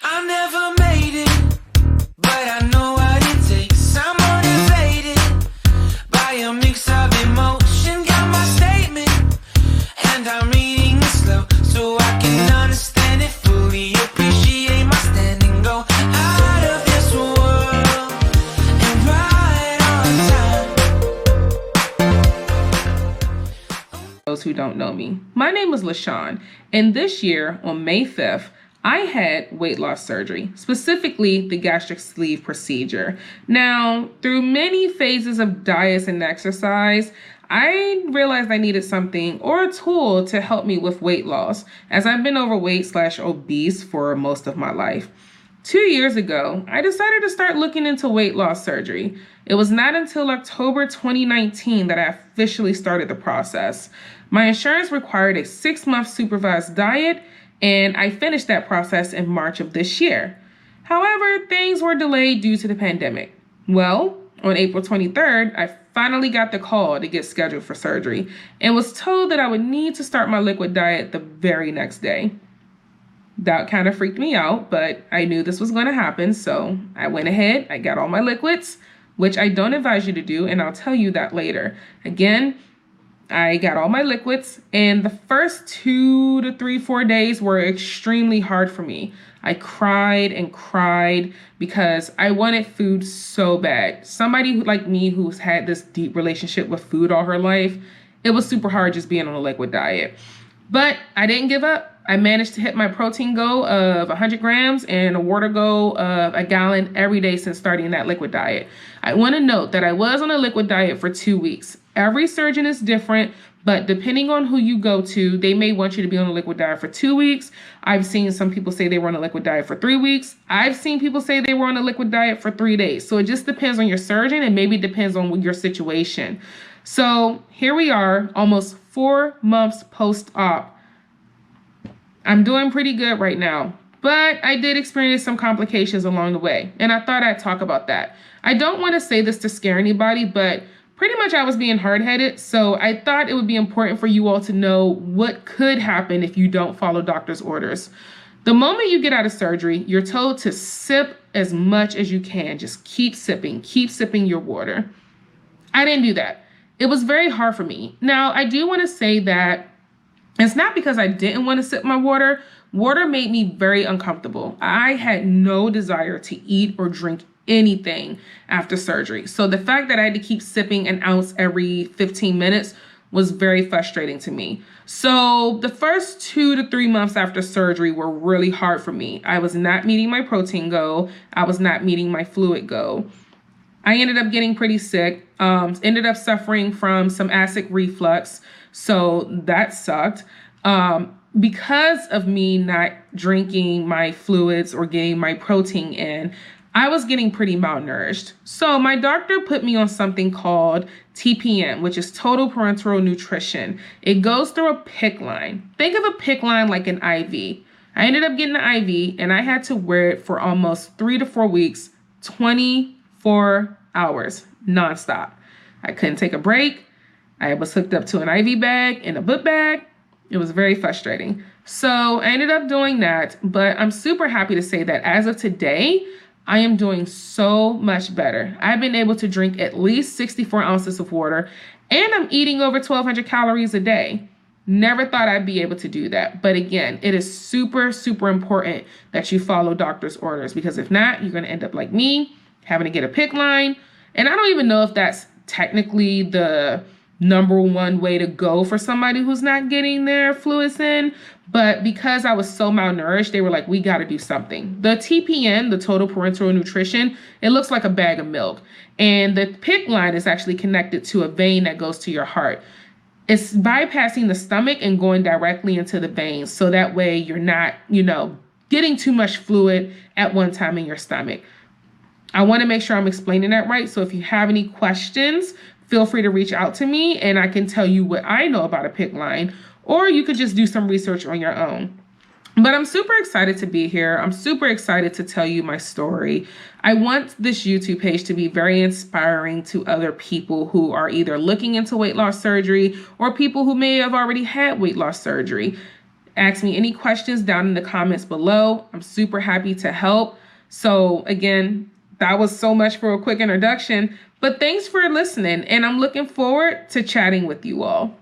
I never made it, but I know what it takes. I'm motivated by a mix of emotion. Got my statement, and I'm reading it slow so I can understand it fully. Appreciate my standing, go out of this world and ride on time. Those who don't know me, my name is LaShawn, and this year on May 5th, I had weight loss surgery, specifically the gastric sleeve procedure. Now, through many phases of diets and exercise, I realized I needed something or a tool to help me with weight loss, as I've been overweight/obese for most of my life. 2 years ago, I decided to start looking into weight loss surgery. It was not until October 2019 that I officially started the process. My insurance required a 6-month supervised diet, and I finished that process in March of this year. However, things were delayed due to the pandemic. Well, on April 23rd, I finally got the call to get scheduled for surgery and was told that I would need to start my liquid diet the very next day. That kind of freaked me out, but I knew this was going to happen, so I went ahead, I got all my liquids, which I don't advise you to do, and I'll tell you that later. Again, I got all my liquids, and the first 2 to 3, 4 days were extremely hard for me. I cried and cried because I wanted food so bad. Somebody like me who's had this deep relationship with food all her life, it was super hard just being on a liquid diet. But I didn't give up. I managed to hit my protein goal of 100 grams and a water goal of a gallon every day since starting that liquid diet. I want to note that I was on a liquid diet for 2 weeks. Every surgeon is different, but depending on who you go to, they may want you to be on a liquid diet for 2 weeks. I've seen some people say they were on a liquid diet for 3 weeks. I've seen people say they were on a liquid diet for 3 days. So it just depends on your surgeon and maybe depends on your situation. So here we are, almost 4 months post-op. I'm doing pretty good right now, but I did experience some complications along the way, and I thought I'd talk about that. I don't want to say this to scare anybody, but pretty much I was being hard-headed, so I thought it would be important for you all to know what could happen if you don't follow doctor's orders. The moment you get out of surgery, you're told to sip as much as you can. Just keep sipping your water. I didn't do that. It was very hard for me. Now, I do want to say that it's not because I didn't want to sip my water. Water made me very uncomfortable. I had no desire to eat or drink anything after surgery. So the fact that I had to keep sipping an ounce every 15 minutes was very frustrating to me. So the first 2 to 3 months after surgery were really hard for me. I was not meeting my protein goal. I was not meeting my fluid goal. I ended up getting pretty sick, ended up suffering from some acid reflux. So that sucked. Because of me not drinking my fluids or getting my protein in, I was getting pretty malnourished. So my doctor put me on something called TPN, which is total parenteral nutrition. It goes through a PICC line. Think of a PICC line like an IV. I ended up getting an IV and I had to wear it for almost 3 to 4 weeks, 24 hours nonstop. I couldn't take a break. I was hooked up to an IV bag and a book bag. It was very frustrating. So I ended up doing that, but I'm super happy to say that as of today, I am doing so much better. I've been able to drink at least 64 ounces of water, and I'm eating over 1,200 calories a day. Never thought I'd be able to do that. But again, it is super, super important that you follow doctor's orders, because if not, you're going to end up like me, having to get a PICC line. And I don't even know if that's technically the number one way to go for somebody who's not getting their fluids in. But because I was so malnourished, they were like, we got to do something. The TPN, the total parenteral nutrition, it looks like a bag of milk. And the PICC line is actually connected to a vein that goes to your heart. It's bypassing the stomach and going directly into the veins. So that way you're not, getting too much fluid at one time in your stomach. I want to make sure I'm explaining that right. So if you have any questions, feel free to reach out to me and I can tell you what I know about a PICC line, or you could just do some research on your own. But I'm super excited to be here. I'm super excited to tell you my story. I want this YouTube page to be very inspiring to other people who are either looking into weight loss surgery or people who may have already had weight loss surgery. Ask me any questions down in the comments below. I'm super happy to help. So again, that was so much for a quick introduction, but thanks for listening, and I'm looking forward to chatting with you all.